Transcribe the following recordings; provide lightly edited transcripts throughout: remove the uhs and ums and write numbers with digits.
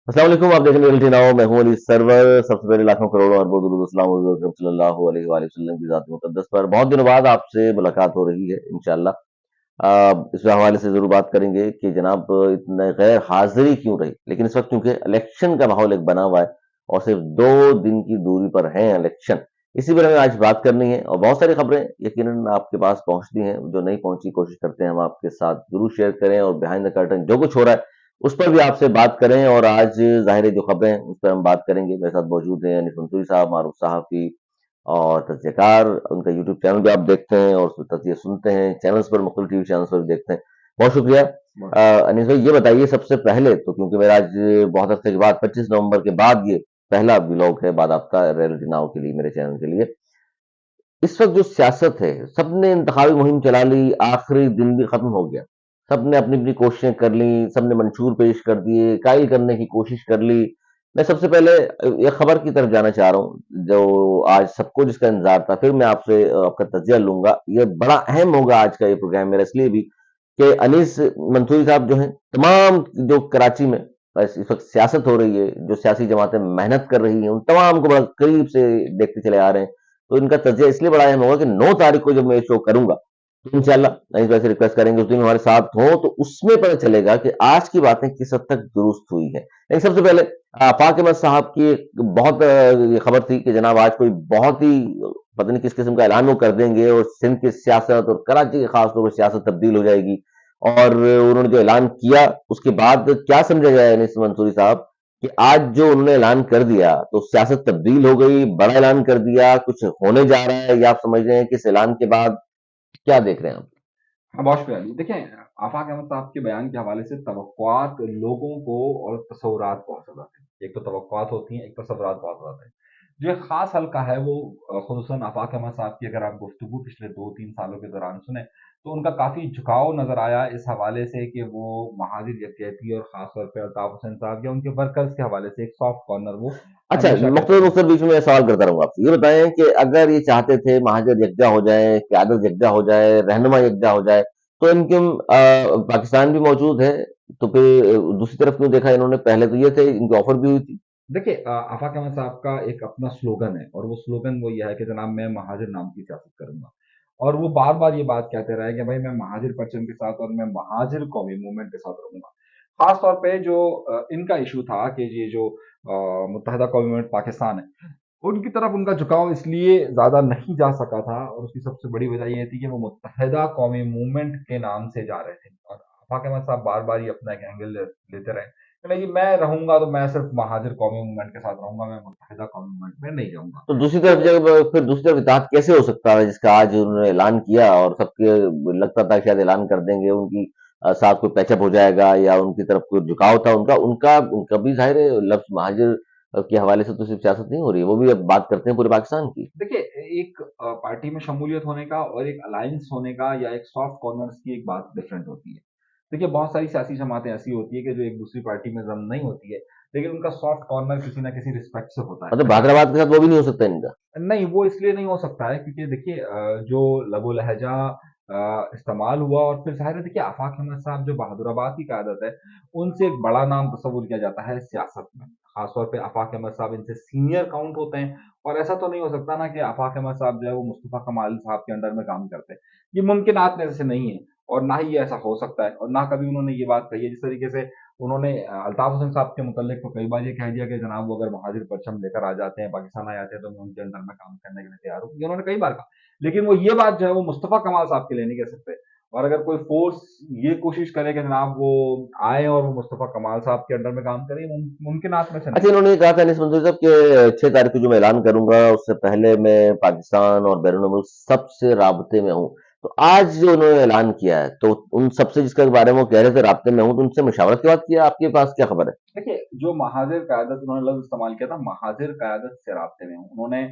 अस्सलाम वालेकुम। आप देख रहे हैं रियलिटी नाउ। मैं हूं अली सरवर। सबसे पहले लाखों करोड़ों अरबों दुरूद सलाम हुजूर अकरम सल्लल्लाहु अलैहि वसल्लम की जात मुकद्दस पर। बहुत दिनों बाद आपसे मुलाकात हो रही है इंशाल्लाह। इस हवाले से जरूर बात करेंगे कि जनाब इतने गैर हाजिरी क्यों रही, लेकिन इस वक्त क्योंकि इलेक्शन का माहौल एक बना हुआ है और सिर्फ 2 दिन की दूरी पर है इलेक्शन, इसी पर हमें आज बात करनी है। और बहुत सारी खबरें यकीनन आपके पास पहुंचती हैं, जो नहीं पहुंची कोशिश करते हैं हम आपके साथ जरूर शेयर करें और बिहाइंड द कर्टन जो कुछ हो रहा है उस पर भी आपसे बात करें। और आज ज़ाहिर है जो खबरें हैं उस पर हम बात करेंगे। मेरे साथ मौजूद हैं अनीस मंसूरी साहब, मारूफ सहाफ़ी और तजज़ियाकार। उनका यूट्यूब चैनल भी आप देखते हैं और उसमें तजज़िये सुनते हैं, चैनल्स पर, मुख्तलिफ टीवी चैनल्स पर भी देखते हैं। बहुत शुक्रिया। अनीस भाई, ये बताइए सबसे पहले तो, क्योंकि मेरा आज बहुत अरसे के बाद 25 नवंबर के बाद ये पहला व्लॉग है बाद आपका रियलिटी नाउ के लिए, मेरे चैनल के लिए। इस वक्त जो सियासत है, सबने इंतखाबी मुहिम चला ली, आखिरी दिन भी खत्म हो गया। सबने अपनी अपनी कोशिशें कर ली, सबने मंशूर पेश कर दिए, कायल करने की कोशिश कर ली। मैं सबसे पहले एक खबर की तरफ जाना चाह रहा हूँ जो आज सबको जिसका इंतजार था, फिर मैं आपसे आपका तजिया लूंगा। ये बड़ा अहम होगा आज का ये प्रोग्राम मेरा, इसलिए भी कि अनीस मंसूरी साहब जो हैं, तमाम जो कराची में इस वक्त सियासत हो रही है, जो सियासी जमातें मेहनत कर रही हैं, उन तमाम को बड़ा करीब से देखते चले आ रहे हैं। तो इनका तजिया इसलिए बड़ा अहम होगा कि 9 तारीख को जब मैं शो करूंगा तो इंशाल्लाह अनीस भाई से रिक्वेस्ट करेंगे उस दिन हमारे साथ हो, तो उसमें पता चलेगा कि आज की बातें किस हद तक दुरुस्त हुई है। लेकिन सबसे पहले फाक अहमद साहब की एक बहुत ये खबर थी कि जनाब आज कोई बहुत ही पता नहीं किस किस्म का ऐलान वो कर देंगे और सिंध की सियासत और कराची की खासतौर पर सियासत तब्दील हो जाएगी। और उन्होंने जो ऐलान किया उसके बाद क्या समझा जाए अनीस मंसूरी साहब कि आज जो उन्होंने ऐलान कर दिया तो सियासत तब्दील हो गई, बड़ा ऐलान कर दिया, कुछ होने जा रहा है, या आप समझ रहे हैं कि इस ऐलान के बाद क्या देख रहे हैं आप? हाँ, बहुत शुक्रिया अली। देखें, आफ़ाक़ अहमद साहब के बयान के हवाले से तवक्कुआत लोगों को और तसव्वुरात बहुत हो जाते हैं। एक तो तवक्कुआत होती हैं, एक तसव्वुरात बहुत हो जाते हैं। जो एक ख़ास हल्का है वो ख़ुसूसन आफ़ाक़ अहमद साहब की अगर आप गुफ्तगू पिछले 2-3 सालों के दौरान सुने, तो उनका काफ़ी झुकाव नज़र आया इस हवाले से कि वो महाजिर यकजहती और ख़ास तौर पे अल्ताफ़ हुसैन साहब या उनके वर्कर्स के हवाले से एक सॉफ्ट कॉर्नर वो अच्छा, हमेशा कहते मुख्तलिफ रहे। मुख्तलिफ बीच में सवाल करता रहूंगा आपसे। ये बताएं कि अगर ये चाहते थे महाजर यकजा हो जाए, क्यादत यकजा हो जाए, रहनुमा यकजा हो जाए, तो इनके पाकिस्तान भी मौजूद है, तो फिर दूसरी तरफ क्यों देखा इन्होंने? पहले तो ये थे, इनकी ऑफर भी हुई थी। देखिए, आफ़ाक़ अहमद साहब का एक अपना स्लोगन है और वो स्लोगन वो ये है कि जनाब मैं महाजिर नाम की सियासत करूँगा। और वो बार-बार ये बात कहते रहे कि भाई मैं महाजिर परचम के साथ और मैं महाजिर कौमी मूवमेंट के साथ रहूँगा। ख़ास तौर पे जो इनका इश्यू था कि ये जो मुत्तहिदा कौमी मूवमेंट पाकिस्तान है, उनकी तरफ उनका झुकाव इसलिए ज़्यादा नहीं जा सका था और उसकी सबसे बड़ी वजह ये थी कि वो मुत्तहिदा कौमी मूवमेंट के नाम से जा रहे थे। और आफ़ाक़ अहमद साहब बार-बार ये अपना एक एंगल लेते रहे कि नहीं जी, मैं रहूँगा तो मैं सिर्फ़ महाजिर कौमी मूवमेंट के साथ रहूँगा, मैं मुत्तहिदा कौमी मूवमेंट में नहीं जाऊँगा। तो दूसरी तरफ तो जब फिर दूसरी तरफ इत्तेहाद कैसे हो सकता है जिसका आज उन्होंने ऐलान किया और सबके लगता था कि शायद ऐलान कर देंगे, उनकी साथ कोई पैचअप हो जाएगा या उनकी तरफ कोई झुकाव था उनका उनका उनका भी जाहिर है लफ्ज महाजिर के हवाले से तो सिर्फ सियासत नहीं हो रही है, वो भी अब बात करते हैं पूरे पाकिस्तान की। देखिए, एक पार्टी में शमूलियत होने का और एक अलायंस होने का या एक सॉफ्ट कॉर्नर्स की एक बात डिफरेंट होती है। देखिए, बहुत सारी सियासी जमातें ऐसी होती है कि जो एक दूसरी पार्टी में ज़म नहीं होती है, लेकिन उनका सॉफ्ट कॉर्नर किसी न किसी रिस्पेक्ट से होता है। मतलब अच्छा, हैदराबाद के साथ वो भी नहीं हो सकता इनका। नहीं, वो इसलिए नहीं हो सकता है क्योंकि देखिए जो लबो लहज़ा इस्तेमाल हुआ और फिर ज़ाहिर है देखिए आफ़ाक़ अहमद साहब जो बहादुराबाद की क़यादत है, उनसे एक बड़ा नाम तस्वुर किया जाता है सियासत में। ख़ास तौर पे आफ़ाक़ अहमद साहब इनसे सीनियर काउंट होते हैं और ऐसा तो नहीं हो सकता ना कि आफ़ाक़ अहमद साहब जो है वो मुस्तफ़ा कमाल साहब के अंडर में काम करते हैं। ये मुमकिनात में से नहीं है और ना ही ये ऐसा हो सकता है और ना कभी उन्होंने ये बात कही है। जिस तरीके से उन्होंने अल्ताफ़ हुसैन साहब के मुतल्लिक़ तो कई बार ये कह दिया कि जनाब वो अगर महाजिर परचम लेकर आ जाते हैं, पाकिस्तान आ जाते हैं तो मैं उनके अंडर में काम करने के लिए तैयार हूँ। ये उन्होंने कई बार कहा। लेकिन वो ये बात जो है वो मुस्तफ़ा कमाल साहब के लिए नहीं कह सकते और अगर कोई फ़ोर्स ये कोशिश करे कि जनाब वो आए और वो मुस्तफ़ा कमाल साहब के अंडर में काम करें, मुमकिनात में से अच्छा, नहीं है। इन्होंने ये कहा था अनीस मंसूरी साहब कि 6 तारीख को जो मैं ऐलान करूंगा उससे पहले मैं पाकिस्तान और बैरून मुल्क सबसे राबते में हूँ। तो आज जो उन्होंने ऐलान किया है तो उन सबसे जिसके बारे में वो कह रहे थे राबते में हूँ, तो उनसे मुशावरत की बात किया, आपके पास क्या खबर है? देखिए, जो महाजिर क़यादत उन्होंने लफ़्ज़ इस्तेमाल किया था, महाजिर क़यादत से राब्ते में हूँ। उन्होंने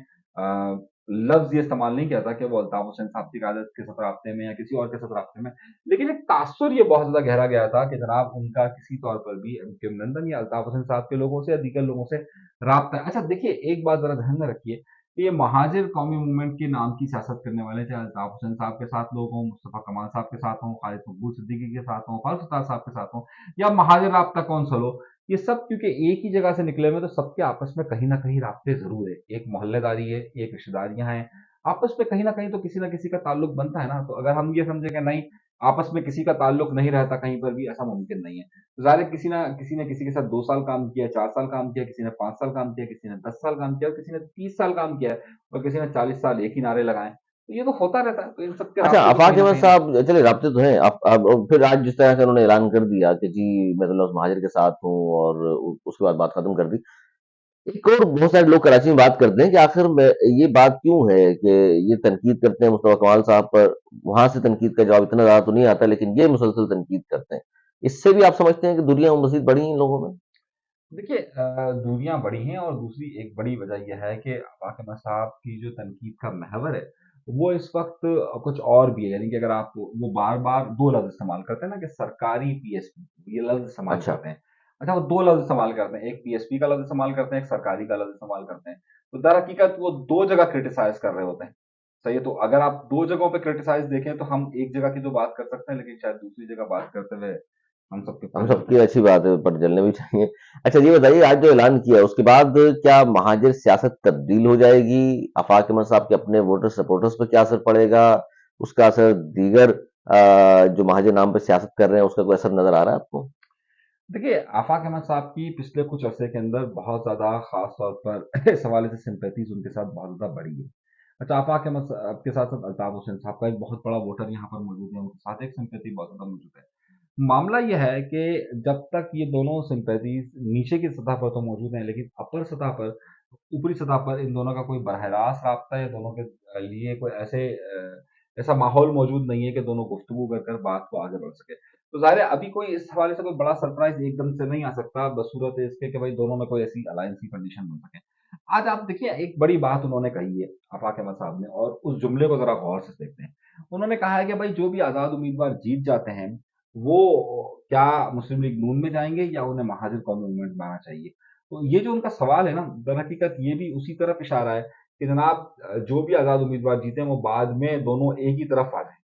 लफ़्ज़ ये इस्तेमाल नहीं किया था कि वो अल्ताफ़ हुसैन साहब की क़यादत के साथ राब्ते में या किसी और के साथ राब्ते में। लेकिन एक तासुर ये बहुत ज़्यादा गहरा गया था कि जनाब उनका किसी तौर पर भी एमके अभिनंदन या अल्ताफ़ हुसैन साहब के लोगों से या दीगर लोगों से राब्ता है। अच्छा देखिए, एक बात ज़रा ध्यान में रखिए कि ये महाजिर कौमी मूवमेंट के नाम की सियासत करने वाले चाहे अल्ताफ़ हुसैन साहब के साथ लोग हों, मुस्तफ़ा कमाल साहब के साथ हों, ख़ालिद मक़बूल सिद्दीकी के साथ हों, फ़ारूक सिद्दीक़ साहब के साथ हों या महाजिर राब्ता कौन-सा लो, ये सब क्योंकि एक ही जगह से निकले हुए हैं, तो सबके आपस में कहीं न कहीं राब्ते ज़रूर है। एक मोहल्लेदारी है, एक रिश्तेदारियाँ हैं, आपस में कहीं न कहीं तो किसी न किसी का ताल्लुक बनता है ना। तो अगर हम ये समझें कि नहीं, आपस में किसी का ताल्लुक नहीं रहता कहीं पर भी, ऐसा मुमकिन नहीं है। तो ज़ाहिर है किसी ने किसी के साथ 2 साल काम किया, 4 साल काम किया, किसी ने 5 साल काम किया, किसी ने 10 साल काम किया और किसी ने 30 साल काम किया है और किसी ने 40 साल एक ही नारे लगाए। तो ये तो होता रहता है, तो इन सब के अच्छा, राब्ते तो आफाक कहीं न अहमद कहीं रहते साहब, चलिए राब्ते तो हैं। अब फिर आज जिस तरह से उन्होंने ऐलान कर दिया कि जी मैं तो लफ्ज़ महाजिर के साथ हूँ और उसके बाद बात खत्म कर दी। एक और बहुत सारे लोग कराची में बात करते हैं कि आखिर में ये बात क्यों है कि ये तनकीद करते हैं मुस्तफा कमाल साहब पर, वहां से तनकीद का जवाब इतना ज्यादा तो नहीं आता, लेकिन ये मुसलसल तनकीद करते हैं। इससे भी आप समझते हैं कि दूरियां मजीद बढ़ी हैं इन लोगों में? देखिए दूरियाँ बढ़ी हैं और दूसरी एक बड़ी वजह ये है कि आफ़ाक अहमद साहब की जो तनकीद का महवर है, वो इस वक़्त कुछ और भी है। यानी कि अगर आप वो बार-बार 2 लफ़्ज़ इस्तेमाल करते हैं ना कि सरकारी पीएसपी, ये लफ़्ज़ इस्तेमाल अच्छा। करते हैं। अच्छा, वो 2 लफ़्ज़ इस्तेमाल करते हैं, एक पीएसपी का लफ़्ज़ इस्तेमाल करते हैं, एक सरकारी का लफ़्ज़ इस्तेमाल करते हैं। तो दरहकीकत वो 2 जगह क्रिटिसाइज़ कर रहे होते हैं। सही है, तो अगर आप 2 जगहों पे क्रिटिसाइज़ देखें तो हम एक जगह की तो बात कर सकते हैं, लेकिन शायद दूसरी जगह बात करते हुए हम सबके हम पर जलते सबकी हैं। अच्छी बात है, पर जलने भी चाहिए। अच्छा, ये बताइए, आज जो ऐलान किया उसके बाद क्या महाजिर सियासत तब्दील हो जाएगी? आफाक अहमद साहब के अपने वोटर सपोर्टर्स पर क्या असर पड़ेगा? उसका असर दीगर जो महाजिर नाम पर सियासत कर रहे हैं उसका कोई असर नजर आ रहा है आपको? देखिए, आफ़ाक अहमद साहब की पिछले कुछ अरसे के अंदर बहुत ज़्यादा ख़ास तौर पर इस हवाले से सिम्पैथीज़ उनके साथ बहुत ज़्यादा बढ़ी है। अच्छा, आफ़ाक अहमद साहब के साथ-साथ अल्ताफ़ हुसैन साहब का एक बहुत बड़ा वोटर यहाँ पर मौजूद है, उनके साथ एक सिम्पैथी बहुत ज़्यादा मौजूद है। मामला ये है कि जब तक ये दोनों सिम्पैथीज़ नीचे की सतह पर तो मौजूद हैं, लेकिन अपर सतह पर, ऊपरी सतह पर इन दोनों का कोई बरह रास्त राब्ता या दोनों के लिए कोई ऐसा माहौल मौजूद नहीं है कि दोनों गुफ्तगू कर कर बात को आगे बढ़ सके। तो ज़ाहिर है अभी कोई इस हवाले से कोई बड़ा सरप्राइज़ एकदम से नहीं आ सकता बसूरत इसके कि भाई दोनों में कोई ऐसी अलायंस की कंडीशन बन सके। आज आप देखिए एक बड़ी बात उन्होंने कही है आफ़ाक अहमद साहब ने और उस जुमले को ज़रा गौर से देखते हैं। उन्होंने कहा है कि भाई जो भी आज़ाद उम्मीदवार जीत जाते हैं, वो क्या मुस्लिम लीग नून में जाएँगे या उन्हें महाजिर कौमी मूवमेंट में आना चाहिए? तो ये जो उनका सवाल है ना, दरहकीकत ये भी उसी तरफ इशारा है कि जनाब जो भी आज़ाद उम्मीदवार जीते हैं वो बाद में दोनों एक ही तरफ आ जाएँ।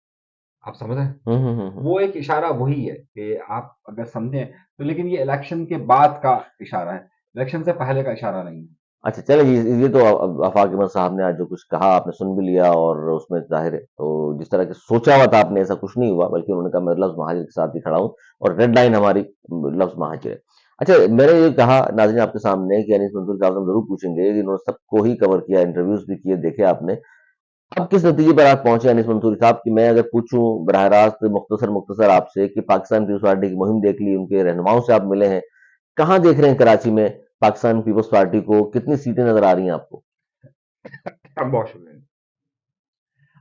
आप समझ रहे हैं? हम्म। वो एक इशारा वही है कि आप अगर समझें तो लेकिन ये इलेक्शन के बाद का इशारा है, इलेक्शन से पहले का इशारा नहीं है। अच्छा, चलिए, ये तो आफाक अहमद साहब ने आज जो कुछ कहा आपने सुन भी लिया, और उसमें जाहिर है तो जिस तरह के सोचा हुआ था आपने ऐसा कुछ नहीं हुआ, बल्कि उन्होंने कहा मैं लफ्ज़ महाजिर के साथ ही खड़ा हूँ और रेड लाइन हमारी लफ्ज़ महाजिर है। अच्छा, मैंने ये कहा नाज़रीन आपके सामने कि अनीस मंसूर साहब से हम जरूर पूछेंगे कि इन्होंने सबको ही कवर किया, इंटरव्यूज भी किए, देखे आपने। अब किस नतीजे पर आप पहुंचे अनीस मंसूरी साहब कि मैं अगर पूछूं बरह रास्त मुख्तसर मुख्तसर आपसे कि पाकिस्तान पीपल्स पार्टी की मुहिम देख ली, उनके रहनुमाओं से आप मिले हैं, कहाँ देख रहे हैं कराची में पाकिस्तान पीपल्स पार्टी को? कितनी सीटें नजर आ रही हैं आपको? बहुत शुक्रिया।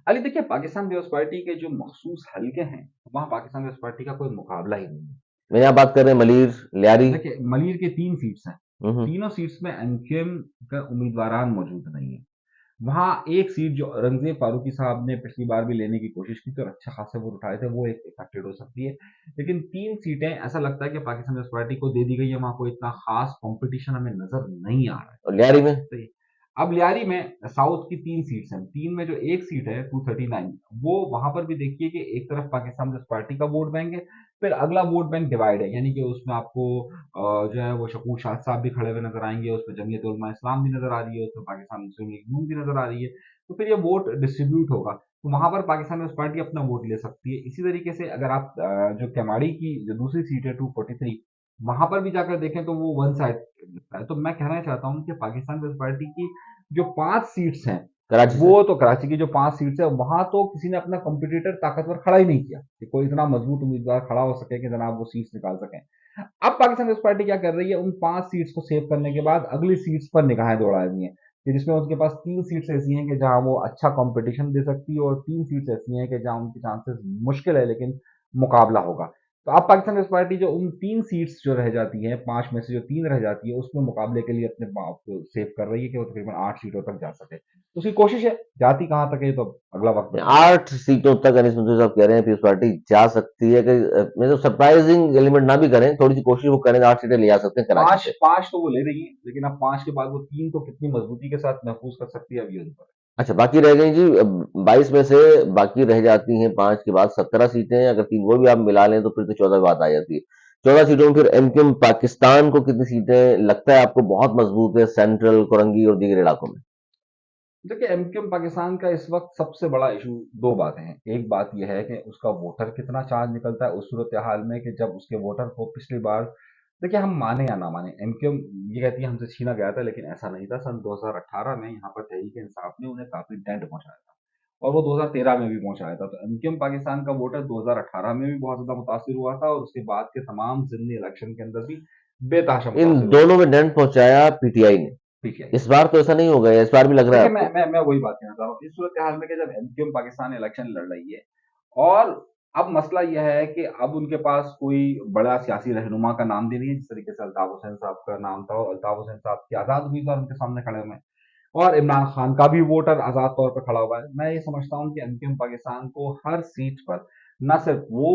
अली देखिए पाकिस्तान पीपल्स पार्टी के जो मखसूस हलके हैं, वहाँ पाकिस्तान पीपल्स पार्टी का कोई मुकाबला ही नहीं है। मैं यहाँ बात कर रहे हैं मलिर, लियारी। देखिए मलिर के 3 सीट्स हैं, हम्म। तीनों सीट्स में एमक्यूएम का उम्मीदवारान मौजूद नहीं है। वहाँ एक सीट जो औरंगज़ेब फारूकी साहब ने पिछली बार भी लेने की कोशिश की थी और अच्छे खासे वोट उठाए थे, वो एक इफेक्टेड हो सकती है। लेकिन 3 सीटें ऐसा लगता है कि पाकिस्तान पीपल्स पार्टी को दे दी गई है, वहाँ कोई इतना खास कॉम्पिटिशन हमें नज़र नहीं आ रहा है। और लियारी में? सही। अब लियारी में साउथ की 3 सीट्स हैं, 3 में जो एक सीट है 239 वो वहाँ पर भी देखिए कि एक तरफ पाकिस्तान पीपल्स पार्टी का वोट बैंक है, फिर अगला वोट बैंक डिवाइड है, यानी कि उसमें आपको जो है वो शकूर शाह साहब भी खड़े हुए नज़र आएँगे, उसमें जमीयत उलमा इस्लाम भी नज़र आ रही है, उसमें पाकिस्तान मुस्लिम लीग नून भी नज़र आ रही है, तो फिर ये वोट डिस्ट्रीब्यूट होगा। तो वहाँ पर पाकिस्तान पीपल्स पार्टी अपना वोट ले सकती है। इसी तरीके से अगर आप जो केमाड़ी की जो दूसरी सीट है 243 वहाँ पर भी जाकर देखें तो वो वन साइड लगता है। तो मैं कहना चाहता हूँ कि पाकिस्तान पीपल्स पार्टी की जो 5 सीट्स हैं, कराची से? वो तो कराची की जो 5 सीट्स है, वहाँ तो किसी ने अपना कॉम्पिटिटर ताकतवर खड़ा ही नहीं किया, कि कोई इतना मजबूत उम्मीदवार खड़ा हो सके कि जनाब वो सीट्स निकाल सकें। अब पाकिस्तान पीपल्स पार्टी क्या कर रही है, उन 5 सीट्स को सेव करने के बाद अगली सीट्स पर निगाहें दौड़ा रही हैं, कि जिसमें उनके पास 3 सीट्स ऐसी हैं कि जहाँ वो अच्छा कॉम्पिटिशन दे सकती है और 3 सीट्स ऐसी हैं कि जहाँ उनके चांसेस मुश्किल है लेकिन मुकाबला होगा। तो अब पाकिस्तान पीपल्स पार्टी जो उन 3 सीट्स जो रह जाती हैं, 5 में से जो 3 रह जाती है, उसमें मुकाबले के लिए अपने आप को सेव कर रही है कि वो तकरीबन 8 सीटों तक जा सके। तो उसकी कोशिश है, जाती कहाँ तक है ये तो अगला वक़्त बताएगा। 8 सीटों तक अनीस मंसूरी साहब कह रहे हैं पीपल्स पार्टी जा सकती है कि मतलब सरप्राइजिंग एलिमेंट ना भी करें, थोड़ी सी कोशिश वो करें तो 8 सीटें ले आ सकते हैं कराची 5 से। 5 तो वो ले रही हैं, लेकिन अब 5 के बाद वो 3 को कितनी मज़बूती के साथ महफूज़ कर सकती है, अब ये उन पर है। अच्छा, बाकी रह गई जी 22 में से बाकी रह जाती हैं 5 के बाद 17 सीटें, अगर 3 वो भी आप मिला लें तो फिर तो 14 बात आ जाती है। 14 सीटों में फिर एमक्यूएम पाकिस्तान को कितनी सीटें लगता है आपको बहुत मजबूत है सेंट्रल, कोरंगी और दीगर इलाकों में? देखिए, एमक्यूएम पाकिस्तान का इस वक्त सबसे बड़ा इशू दो बातें हैं। एक बात यह है कि उसका वोटर कितना चार्ज निकलता है उस सूरत हाल में कि जब उसके वोटर को पिछली बार, देखिए हम माने या ना माने, एमक्यूएम ये कहती है हमसे छीना गया था, लेकिन ऐसा नहीं था। सन 2018 में यहाँ पर तहरीक इंसाफ ने उन्हें काफी डेंट पहुंचाया था और वो 2013 में भी पहुंचाया था। तो एमक्यूएम पाकिस्तान का वोटर 2018 में भी बहुत ज्यादा मुतासिर हुआ था और उसके बाद के तमाम जिमनी इलेक्शन के अंदर भी बेतहाशा इन मुतासिर हुआ दोनों था। में डेंट पहुंचाया पीटीआई ने। पीटीआई। इस बार तो ऐसा नहीं होगा, इस बार भी लग रहा है देखिए, आपको? मैं वही बात कहना चाह रहा हूँ। इस सूरत हाल में कि जब एमक्यूएम पाकिस्तान इलेक्शन लड़ रही है और अब मसला यह है कि अब उनके पास कोई बड़ा सियासी रहनुमा का नाम भी नहीं है, जिस तरीके से अल्ताफ हुसैन साहब का नाम था और अल्ताफ हुसैन साहब के आजाद उम्मीदवार उनके सामने खड़े हुए हैं और इमरान खान का भी वोटर आजाद तौर पर खड़ा हुआ है। मैं ये समझता हूँ कि एमक्यूएम पाकिस्तान को हर सीट पर न सिर्फ वो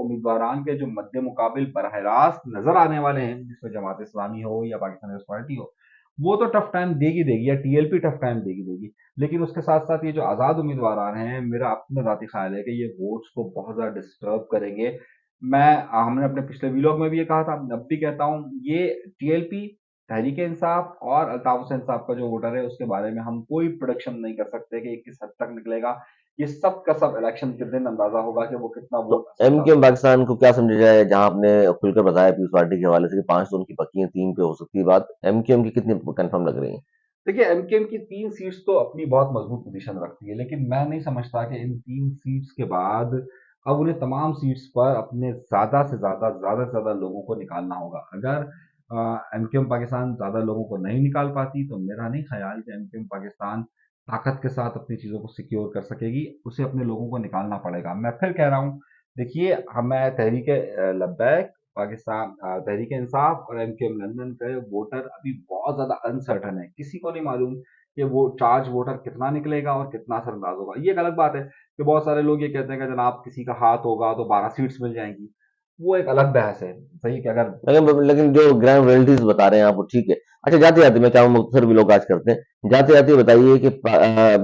उम्मीदवारान के जो मद्दे मुकाबिल बरह रास्त नजर आने वाले हैं, जिसमें जमात इस्लामी हो या पाकिस्तान पीपल्स पार्टी हो, वो तो टफ टाइम देगी देगी या टीएलपी टफ टाइम देगी देगी, लेकिन उसके साथ साथ ये जो आजाद उम्मीदवार हैं, मेरा अपना जाती ख्याल है कि ये वोट्स को बहुत ज्यादा डिस्टर्ब करेंगे। मैं हमने अपने पिछले वीलॉग में भी ये कहा था, अब भी कहता हूँ, ये टीएलपी, तहरीक इंसाफ और अल्ताफ हुसैन साहब का जो वोटर है उसके बारे में हम कोई प्रोडिक्शन नहीं कर सकते कि ये किस हद तक निकलेगा। ये सब का सब इलेक्शन के दिन अंदाजा होगा कि वो कितना तो वोट असर एमक्यूएम डालेगा। पाकिस्तान को क्या समझा जाए, जहां आपने खुलकर बताया पीपल्स पार्टी के हवाले से कि 5 तो उनकी पक्की हैं, 3 पे हो सकती है बात, एमक्यूएम की कितनी कंफर्म लग रही है? देखिए, एमकेएम की 3 सीट्स तो अपनी बहुत मजबूत पोजीशन रखती है, लेकिन मैं नहीं समझता कि इन 3 सीट्स के बाद अब उन्हें तमाम सीट्स पर अपने ज़्यादा से ज़्यादा लोगों को निकालना होगा। अगर एमकेएम पाकिस्तान ज़्यादा लोगों को नहीं निकाल पाती, तो मेरा नहीं ख्याल कि एमकेएम पाकिस्तान ताकत के साथ अपनी चीज़ों को सिक्योर कर सकेगी। उसे अपने लोगों को निकालना पड़ेगा। मैं फिर कह रहा हूँ, देखिए, मैं तहरीक लब्बैक पाकिस्तान, तहरीक इंसाफ और एमकेएम लंदन के वोटर अभी बहुत ज्यादा अनसर्टन है। किसी को नहीं मालूम कि वो चार्ज वोटर कितना निकलेगा और कितना असरअंदाज होगा। ये एक अलग बात है कि बहुत सारे लोग ये कहते हैं कि जनाब किसी का हाथ होगा तो 12 सीट्स मिल जाएंगी। वो एक अलग बहस है। सही कि अगर लेकिन जो ग्राउंड रियलिटीज बता रहे हैं आप वो ठीक है। अच्छा, जाते जाते मैं चाहूँ मुख्तसर भी लोग आज करते हैं, जाते जाते बताइए कि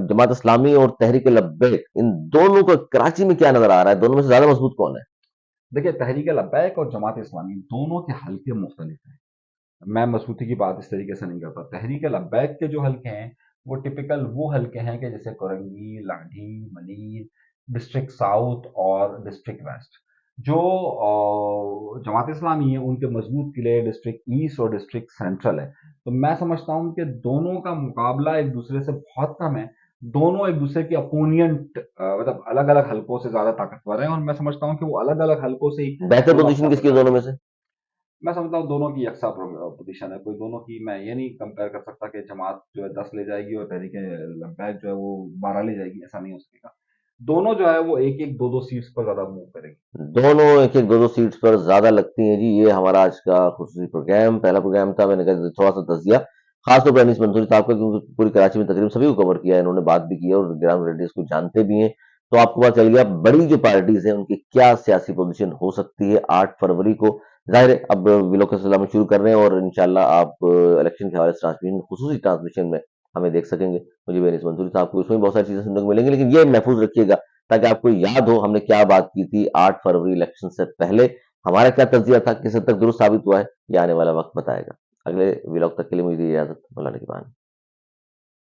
जमात इस्लामी और तहरीक लब्बैक, इन दोनों को कराची में क्या नजर आ रहा है, दोनों में से ज्यादा मजबूत कौन है? देखिए, तहरीक लब्बैक और जमात इस्लामी दोनों के हल्के मुख्तलिफ हैं। मैं मसूदी की बात इस तरीके से नहीं करता। तहरीक लब्बैक के जो हल्के हैं वो टिपिकल वो हल्के हैं कि जैसे कोरंगी, लाठी, मलीर, डिस्ट्रिक्ट साउथ और डिस्ट्रिक्ट वेस्ट। जो जमात इस्लामी है उनके मजबूत किले डिस्ट्रिक्ट ईस्ट और डिस्ट्रिक्ट सेंट्रल है। तो मैं समझता हूँ कि दोनों का मुकाबला एक दूसरे से बहुत कम है। दोनों एक दूसरे के अपोनियंट, मतलब अलग अलग हल्कों से ज्यादा ताकतवर है और मैं समझता हूँ कि वो अलग अलग हल्कों से ही बेहतर दोनों पोजीशन अपना किसकी है प्रचार दोनों में करेंगे। से? मैं समझता हूँ दोनों की यकसा पोजीशन है। कोई दोनों की मैं ये नहीं कंपेयर कर सकता कि जमात जो है 10 ले जाएगी और तहरीक लब्बैक जो है वो 12 ले जाएगी, ऐसा नहीं हो सकेगा। दोनों जो है वो एक एक दो दो सीट्स पर ज्यादा मूव करेगी। दोनों एक एक दो दो सीट्स पर ज्यादा लगती हैं जी। ये हमारा आज का खुसूसी प्रोग्राम, पहला प्रोग्राम था, मैंने कहा थोड़ा सा दस दिया, खासतौर पर अनीस मंसूरी साहब का, क्योंकि पूरी कराची में तकरीबन सभी को कवर किया है इन्होंने, बात भी की है और ग्राउंड रियलिटीज को जानते भी हैं। तो आपको पता चल गया बड़ी जो पार्टीज हैं उनकी क्या सियासी पोजीशन हो सकती है 8 फरवरी को। जाहिर है अब विलोक के सिलसिला में शुरू कर रहे हैं और इंशाल्लाह आप इलेक्शन के हवाले से ट्रांसमिशन, खुसूसी ट्रांसमिशन में हमें देख सकेंगे। मुझे भी अनीस मंसूरी साहब को उसमें बहुत सारी चीजें सुनने को मिलेंगी, लेकिन ये महफूज रखिएगा ताकि आपको याद हो हमने क्या बात की थी 8 फरवरी इलेक्शन से पहले, हमारा क्या तज्जिया था, किस हद तक दुरुस्त साबित हुआ है, ये आने वाला वक्त बताएगा। अगले व्लॉग तक के लिए मुझे इजाजत, मौलाना की बात।